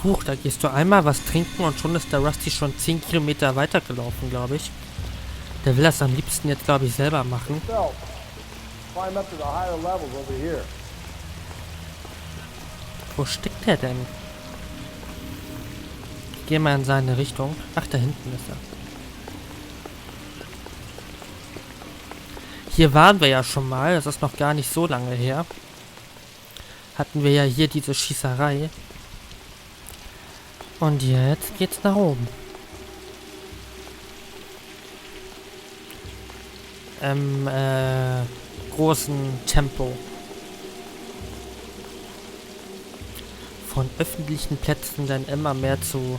Huch, da gehst du einmal was trinken und schon ist der Rusty schon 10 Kilometer weitergelaufen, glaube ich. Der will das am liebsten jetzt, glaube ich, selber machen. Wo steckt der denn? Ich gehe mal in seine Richtung. Ach, da hinten ist er. Hier waren wir ja schon mal. Das ist noch gar nicht so lange her. Hatten wir ja hier diese Schießerei. Und jetzt geht's nach oben. Im großen Tempo. Von öffentlichen Plätzen dann immer mehr zu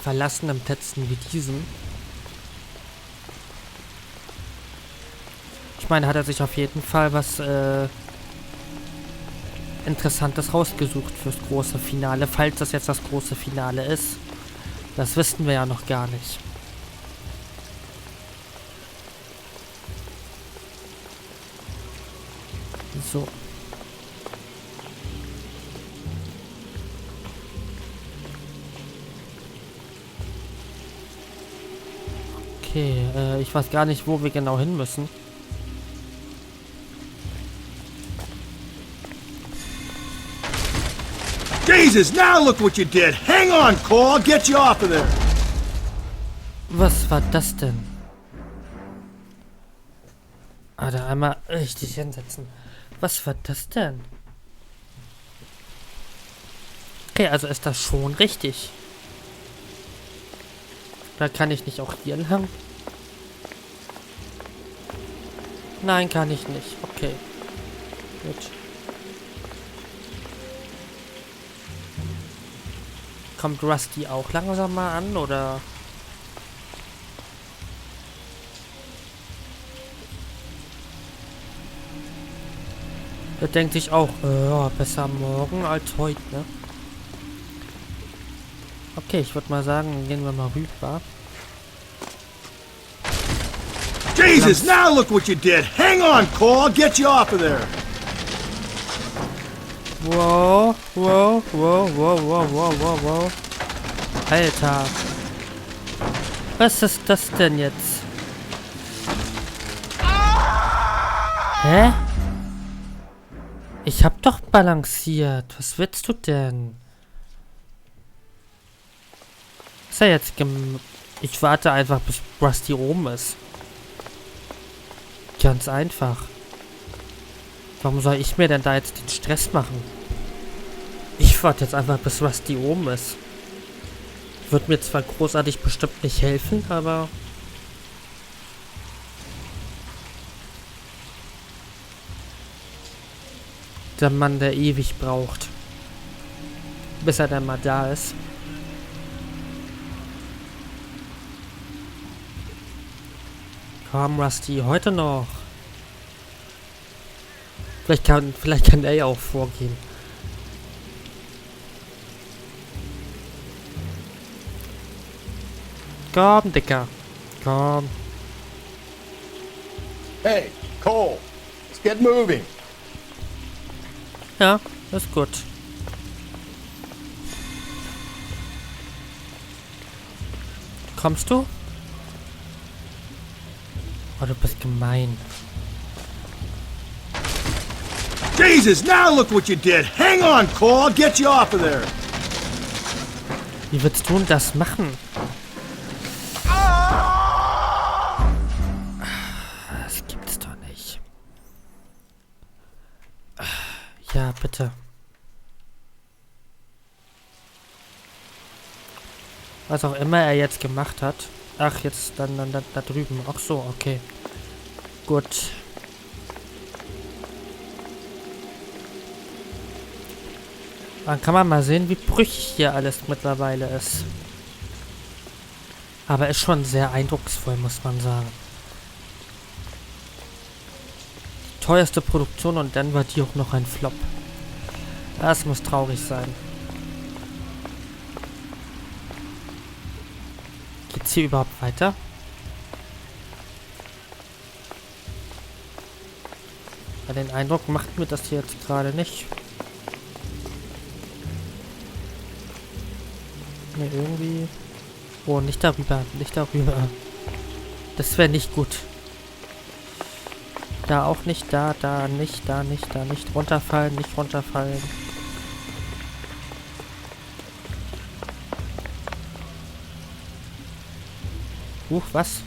verlassenen Plätzen wie diesem. Ich meine, hat er sich auf jeden Fall was Interessantes rausgesucht fürs große Finale, falls das jetzt das große Finale ist. Das wissen wir ja noch gar nicht. So. Okay, ich weiß gar nicht, wo wir genau hin müssen. Jesus, now look what you did! Hang on, Cole, I'll get you off of there! Was war das denn? Ah, da einmal richtig hinsetzen. Was war das denn? Okay, also ist das schon richtig. Oder kann ich nicht auch hier entlang? Nein, kann ich nicht. Okay. Gut. Kommt Rusty auch langsam mal an, oder? Er denkt sich auch, ja, besser morgen als heute, ne? Okay, ich würde mal sagen, gehen wir mal rüber. Jesus, now look what you did! Hang on, Cole, I'll get you off of there! Wow, wow, wow, wow, wow, wow, wow, wow. Alter. Was ist das denn jetzt? Hä? Ich hab doch balanciert. Was willst du denn? Ist ja jetzt Ich warte einfach, bis Rusty oben ist. Ganz einfach. Warum soll ich mir denn da jetzt den Stress machen? Ich warte jetzt einfach, bis Rusty oben ist. Wird mir zwar großartig bestimmt nicht helfen, aber... Der Mann, der ewig braucht. Bis er dann mal da ist. Komm, Rusty, heute noch. Vielleicht kann er ja auch vorgehen. Komm, Dicker. Komm. Hey, Cole, let's get moving! Ja, ist gut. Kommst du? Oh, du bist gemein. Jesus, now look what you did! Hang on, Cole, I'll get you off of there! Wie willst du denn das machen? Das gibt's doch nicht. Ja, bitte. Was auch immer er jetzt gemacht hat. Ach, jetzt dann da drüben. Ach so, okay. Gut. Dann kann man mal sehen, wie brüchig hier alles mittlerweile ist. Aber ist schon sehr eindrucksvoll, muss man sagen. Die teuerste Produktion und dann war die auch noch ein Flop. Das muss traurig sein. Geht's hier überhaupt weiter? Ja, den Eindruck macht mir das hier jetzt gerade nicht. Ne, irgendwie... Oh, nicht darüber, nicht darüber. Das wäre nicht gut. Da auch nicht, da nicht, da nicht, da nicht. Runterfallen, nicht runterfallen. Was?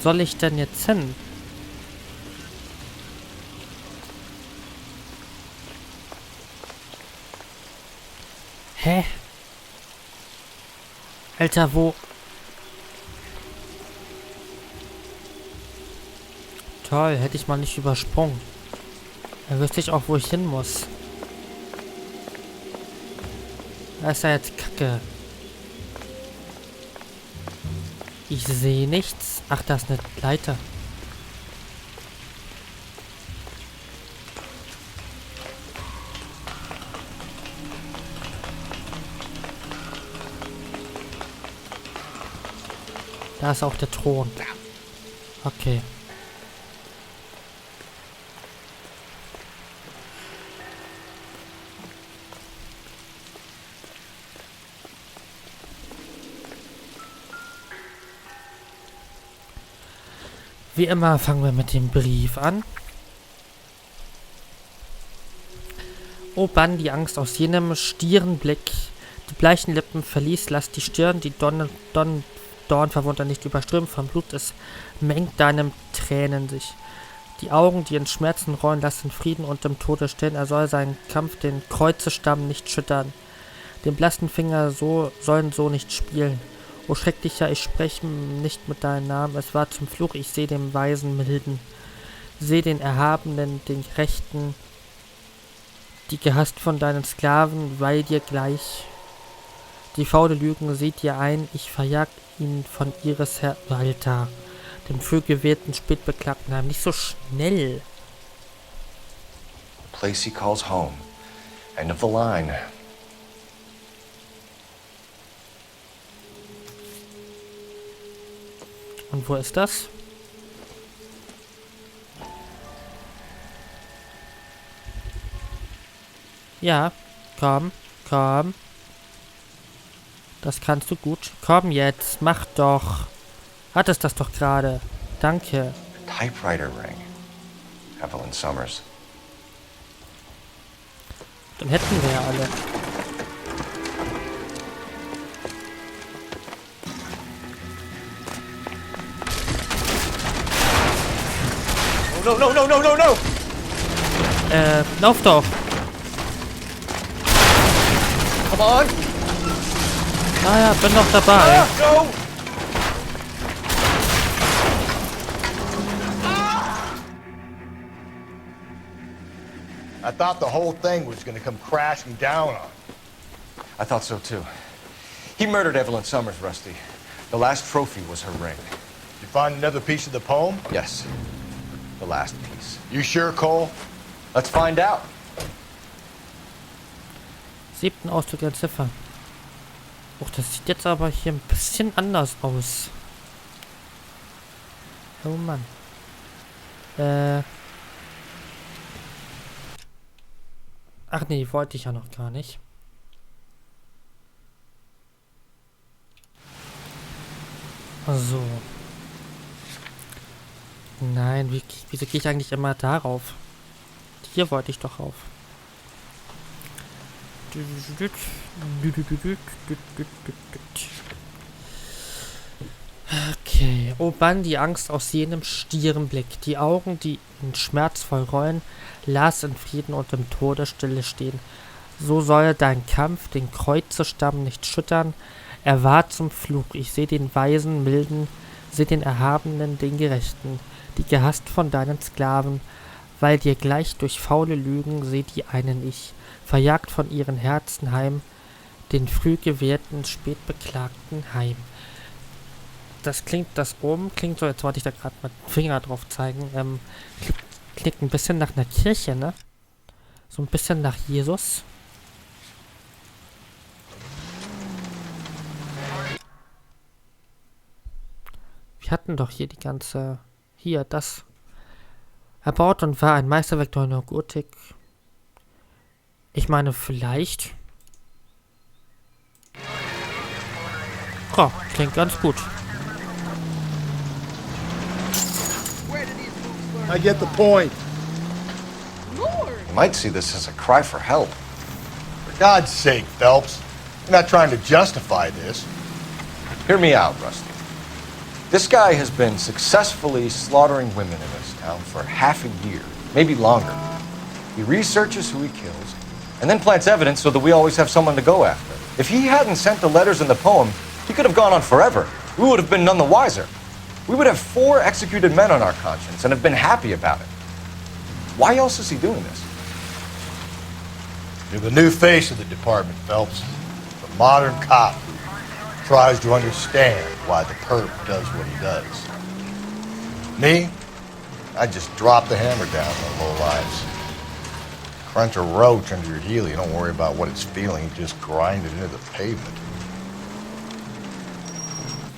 Soll ich denn jetzt hin? Hä? Alter, wo? Toll, hätte ich mal nicht übersprungen. Da wüsste ich auch, wo ich hin muss. Da ist ja jetzt Kacke. Ich sehe nichts. Ach, da ist eine Leiter. Da ist auch der Thron. Okay. Wie immer fangen wir mit dem Brief an. O Bann, die Angst aus jenem stieren Blick, die bleichen Lippen verließ, lass die Stirn, die Dornverwundter nicht überströmt vom Blut, es mengt deinem Tränen sich. Die Augen, die in Schmerzen rollen, lassen Frieden und im Tode stehen, er soll seinen Kampf den Kreuzestamm nicht schüttern. Den blassen Finger sollen so nicht spielen. O schrecklicher, ich spreche nicht mit deinem Namen, es war zum Fluch, ich seh den Weisen milden. Seh den Erhabenen, den Gerechten, die gehasst von deinen Sklaven, weil dir gleich. Die faule Lügen seht ihr ein, ich verjag ihn von ihres Alter, dem frühgewählten spätbeklagten Heim. Nicht so schnell. The place he calls home. End of the line. Und wo ist das? Ja, komm, komm. Das kannst du gut. Komm jetzt, mach doch. Hattest das doch gerade. Danke. Typewriter ring. Evelyn Summers. Dann hätten wir ja alle. Oh, no, no, no, no, no, no! Lauf doch. Come on! Naja, bin doch dabei. Go! I thought the whole thing was gonna come crashing down on. I thought so too. He murdered Evelyn Summers, Rusty. The last trophy was her ring. Did you find another piece of the poem? Yes. The last piece. You sure, Cole? Let's find out. 7. Ausdruck der Ziffer. Och, das sieht jetzt aber hier ein bisschen anders aus. Oh Mann. Ach nee, wollte ich ja noch gar nicht. So. Nein, wieso gehe ich eigentlich immer darauf? Hier wollte ich doch auf. Okay. O Bann, die Angst aus jenem stieren Blick. Die Augen, die in schmerzvoll rollen, las in Frieden und im Tode stille stehen. So soll dein Kampf den Kreuzestamm nicht schüttern. Er war zum Fluch. Ich seh den Weisen, Milden, seh den Erhabenen, den Gerechten, die gehasst von deinen Sklaven, weil dir gleich durch faule Lügen seh die einen ich, verjagt von ihren Herzen heim, den früh gewählten, spät beklagten Heim. Das oben klingt so, jetzt wollte ich da gerade mit dem Finger drauf zeigen, klingt ein bisschen nach einer Kirche, ne? So ein bisschen nach Jesus. Wir hatten doch hier die ganze... Hier, das... Erbaut und war ein Meisterwerk der Neugotik. Ich meine, vielleicht. Oh, klingt ganz gut. I get the point. You might see this as a cry for help. For God's sake, Phelps. You're not trying to justify this. Hear me out, Rusty. This guy has been successfully slaughtering women in this town for half a year, maybe longer. He researches who he kills, and then plants evidence so that we always have someone to go after. If he hadn't sent the letters in the poem, he could have gone on forever. We would have been none the wiser. We would have 4 executed men on our conscience and have been happy about it. Why else is he doing this? You're the new face of the department, Phelps. The modern cop who tries to understand why the perp does what he does. Me? I just drop the hammer down on the low lives. Crunch a roach under your heel, you don't worry about what it's feeling, you just grind it into the pavement.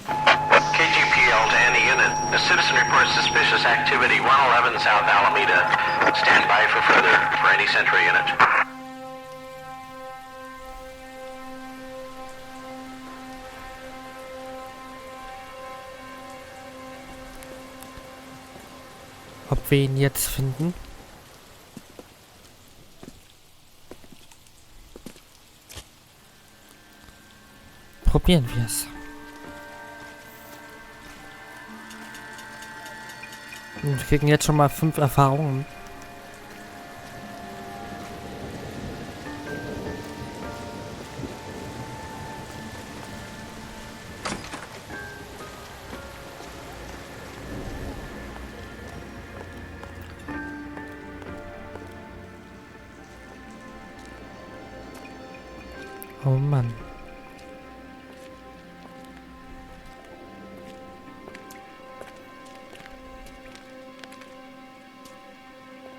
KGPL to any unit. A citizen reports suspicious activity 111 South Alameda. Stand by for further for any Sentry unit. Ob wir ihn jetzt finden? Probieren wir es. Wir kriegen jetzt schon mal 5 Erfahrungen. Oh Mann.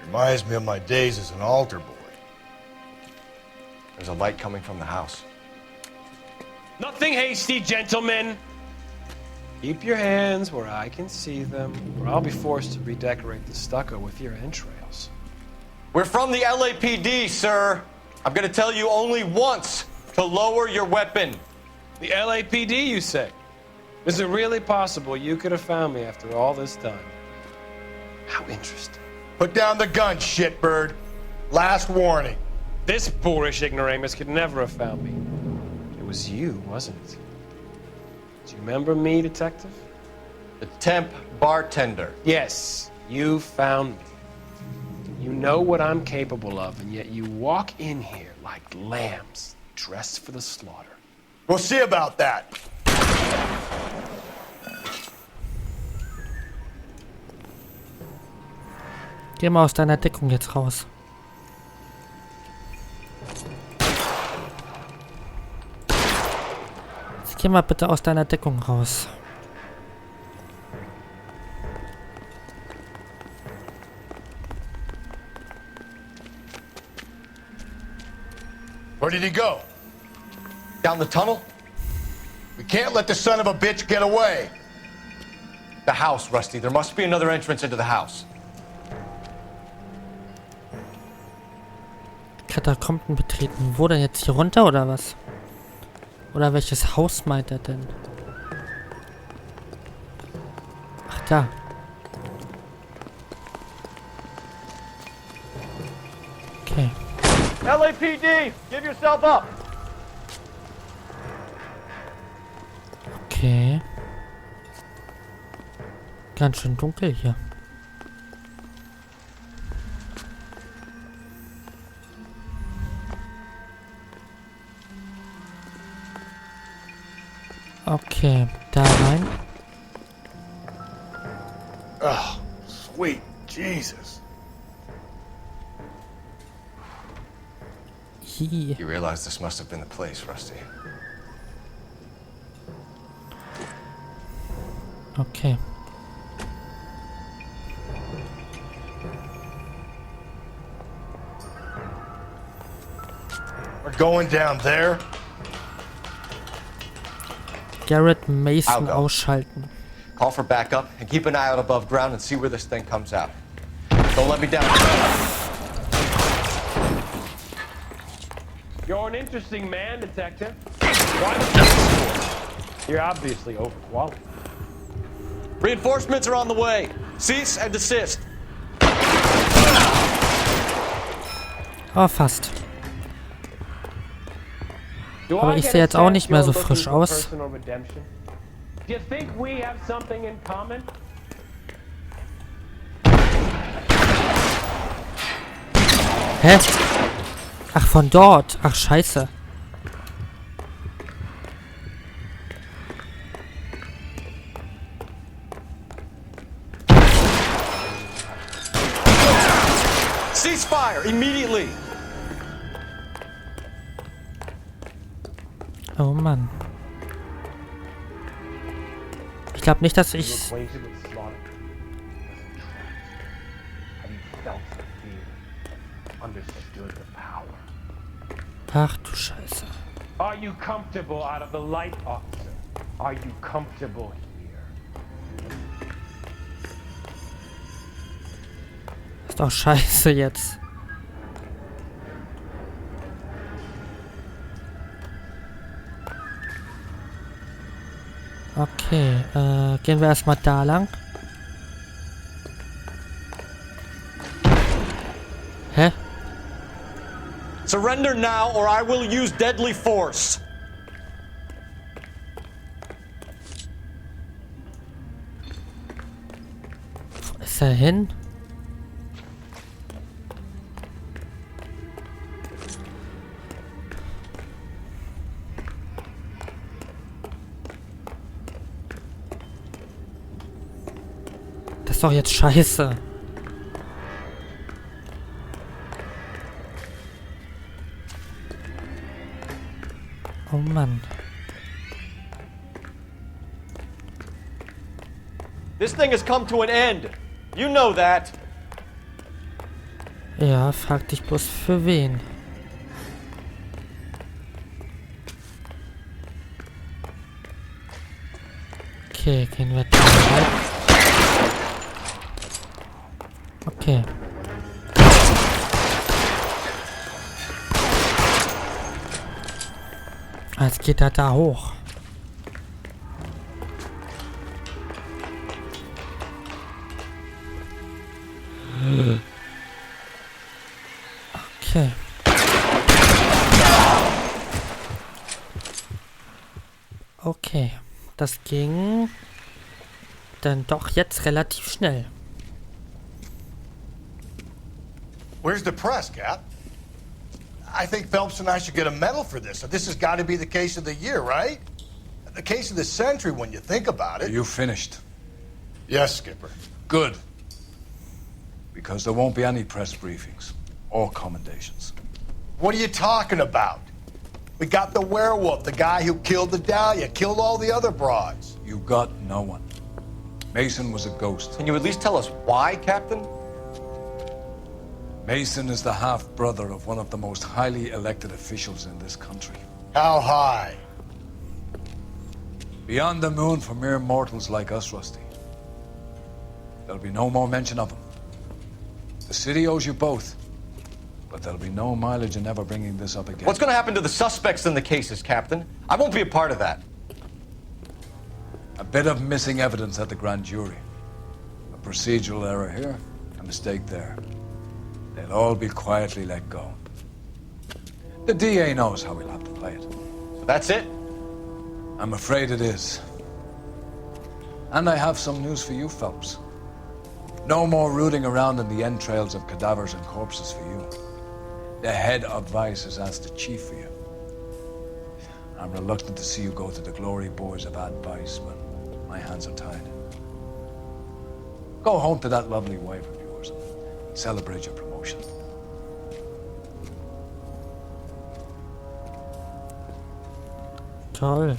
Reminds me of my days as an altar boy. There's a light coming from the house. Nothing hasty, gentlemen. Keep your hands where I can see them, or I'll be forced to redecorate the stucco with your entrails. We're from the LAPD, sir. I'm gonna tell you only once to lower your weapon. The LAPD, you say? Is it really possible you could have found me after all this time? How interesting. Put down the gun, shitbird. Last warning. This boorish ignoramus could never have found me. It was you, wasn't it? Do you remember me, detective? The temp bartender. Yes, you found me. You know what I'm capable of, and yet you walk in here like lambs dressed for the slaughter. We'll see about that. Geh mal aus deiner Deckung jetzt raus. Jetzt geh mal bitte aus deiner Deckung raus. Where did he go? Down the tunnel? We can't let the son of a bitch get away. The house, Rusty. There must be another entrance into the house. Katakomben betreten. Wo denn jetzt? Hier runter oder was? Oder welches Haus meint er denn? Ach, da. Okay. LAPD, give yourself up. Okay. Ganz schön dunkel hier. Okay, da rein. Oh, sweet Jesus. Hi. You realize this must have been the place, Rusty. Okay. We're going down there. Garrett Mason I'll go. ausschalten. Call for backup and keep an eye out above ground and see where this thing comes out. Don't let me down. You're an interesting man, Detective. Why the police force? You're obviously overqualified. Reinforcements are on the way. Cease and desist. Oh, fast. Do Aber I ich get sehe a jetzt auch sense nicht mehr you're so looking frisch for aus. personal redemption? Do you think we have something in common? Hä? Ach, von dort. Ach, scheiße. Cease fire immediately. Oh Mann. Ich glaube nicht, dass ich... Acquainted with slaughter. Have you felt the fear? Understood the power? Ach du Scheiße. Are you comfortable out of the light, officer? Are you comfortable here? Ist doch scheiße jetzt. Okay, gehen wir erstmal da lang. Hä? Surrender now or I will use deadly force. Wo ist er hin? Das ist doch jetzt scheiße. Oh Mann. This thing has come to an end. You know that. Ja, frag dich bloß für wen. Okay, gehen wir da rein. Okay. Jetzt geht er da hoch. Okay. Okay. Das ging dann doch jetzt relativ schnell. Where's the press, Cap? I think Phelps and I should get a medal for this. This has got to be the case of the year, right? The case of the century when you think about Are it. you finished? Yes, Skipper. Good. Because there won't be any press briefings or commendations. What are you talking about? We got the werewolf, the guy who killed the Dahlia, killed all the other broads. You got no one. Mason was a ghost. Can you at least tell us why, Captain? Mason is the half-brother of one of the most highly elected officials in this country. How high? Beyond the moon for mere mortals like us, Rusty. There'll be no more mention of him. The city owes you both. But there'll be no mileage in ever bringing this up again. What's going to happen to the suspects in the cases, Captain? I won't be a part of that. A bit of missing evidence at the grand jury. A procedural error here, a mistake there. They'll all be quietly let go. The DA knows how we'll have to play it. So that's it? I'm afraid it is. And I have some news for you, Phelps. No more rooting around in the entrails of cadavers and corpses for you. The head of Vice has asked the chief for you. I'm reluctant to see you go to the glory boards of advice, but my hands are tied. Go home to that lovely wife of yours and celebrate your promotion. Toll.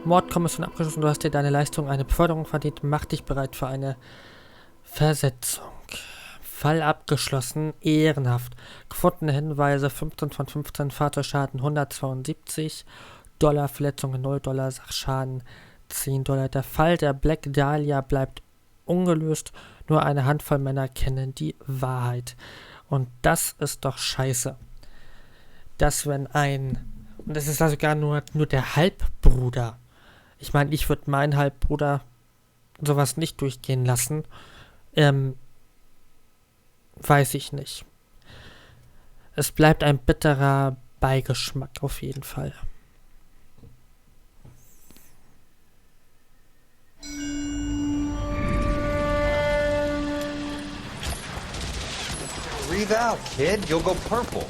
Mordkommission abgeschlossen, du hast dir deine Leistung eine Beförderung verdient, mach dich bereit für eine Versetzung. Fall abgeschlossen. Ehrenhaft. Gefundene Hinweise 15 von 15, Fahrzeugschaden 172 $, Verletzungen 0 $, Sachschaden 10 $. Der Fall der Black Dahlia bleibt ungelöst. Nur eine Handvoll Männer kennen die Wahrheit. Und das ist doch scheiße. Dass wenn und das ist da sogar nur der Halbbruder. Ich meine, ich würde meinen Halbbruder sowas nicht durchgehen lassen. Weiß ich nicht. Es bleibt ein bitterer Beigeschmack auf jeden Fall. Breathe out, kid. You'll go purple.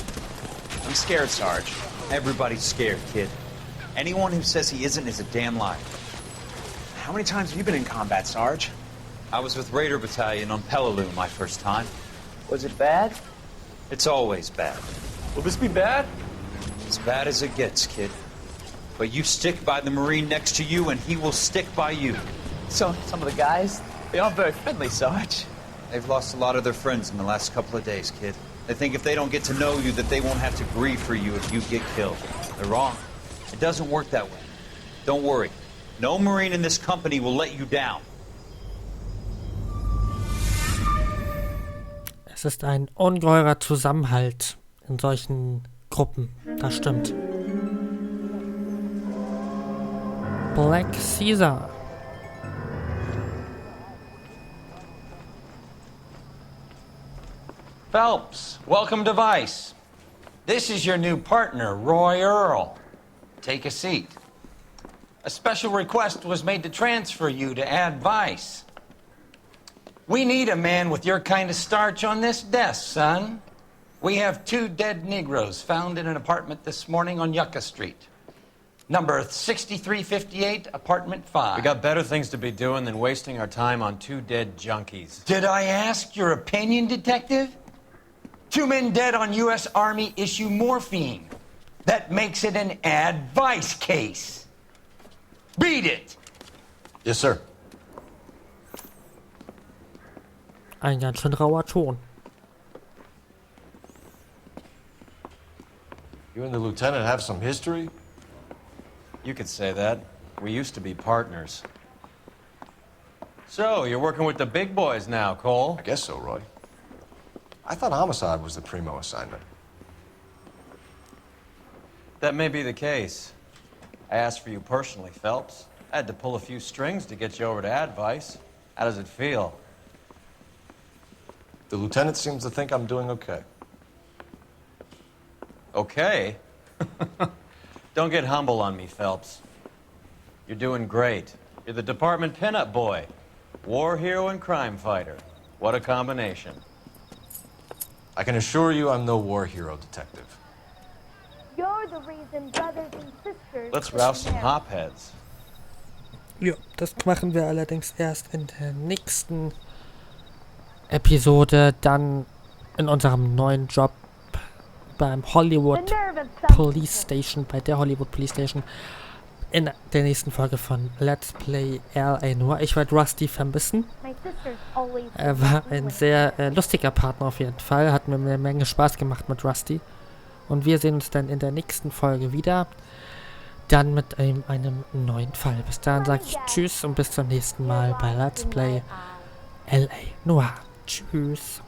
I'm scared, Sarge. Everybody's scared, kid. Anyone who says he isn't is a damn liar. How many times have you been in combat, Sarge? I was with Raider Battalion on Peleliu my first time. Was it bad? It's always bad. Will this be bad? As bad as it gets, kid. But you stick by the Marine next to you, and he will stick by you. So, some of the guys, they aren't very friendly, Sarge. They've lost a lot of their friends in the last couple of days, kid. They think if they don't get to know you, that they won't have to grieve for you if you get killed. They're wrong. It doesn't work that way. Don't worry. No Marine in this company will let you down. Es ist ein ungeheurer Zusammenhalt in solchen Gruppen. Das stimmt. Black Caesar. Phelps, welcome to Vice. This is your new partner, Roy Earl. Take a seat. A special request was made to transfer you to Ad Vice. We need a man with your kind of starch on this desk, son. We have 2 dead Negroes found in an apartment this morning on Yucca Street. Number 6358, apartment 5. We got better things to be doing than wasting our time on 2 dead junkies. Did I ask your opinion, detective? 2 men dead on U.S. Army issue morphine. That makes it an Ad Vice case. Beat it! Yes, sir. Ein ganz schön rauer Ton. You and the lieutenant have some history? You could say that. We used to be partners. So, you're working with the big boys now, Cole? I guess so, Roy. I thought homicide was the primo assignment. That may be the case. I asked for you personally, Phelps. I had to pull a few strings to get you over to Advice. How does it feel? The lieutenant seems to think I'm doing okay. Okay? Don't get humble on me, Phelps. You're doing great. You're the department pinup boy. War hero and crime fighter. What a combination. I can assure you I'm no war hero, detective. You're the reason brothers and sisters... Let's rouse some hopheads. Ja, das machen wir allerdings erst in der nächsten Episode, dann in unserem neuen Job beim Hollywood Police Station, bei der Hollywood Police Station, in der nächsten Folge von Let's Play L.A. Noire. Ich werde Rusty vermissen. Er war ein sehr lustiger Partner auf jeden Fall, hat mir eine Menge Spaß gemacht mit Rusty. Und wir sehen uns dann in der nächsten Folge wieder, dann mit einem neuen Fall. Bis dahin sage ich Tschüss und bis zum nächsten Mal bei Let's Play L.A. Noire. Tschüss.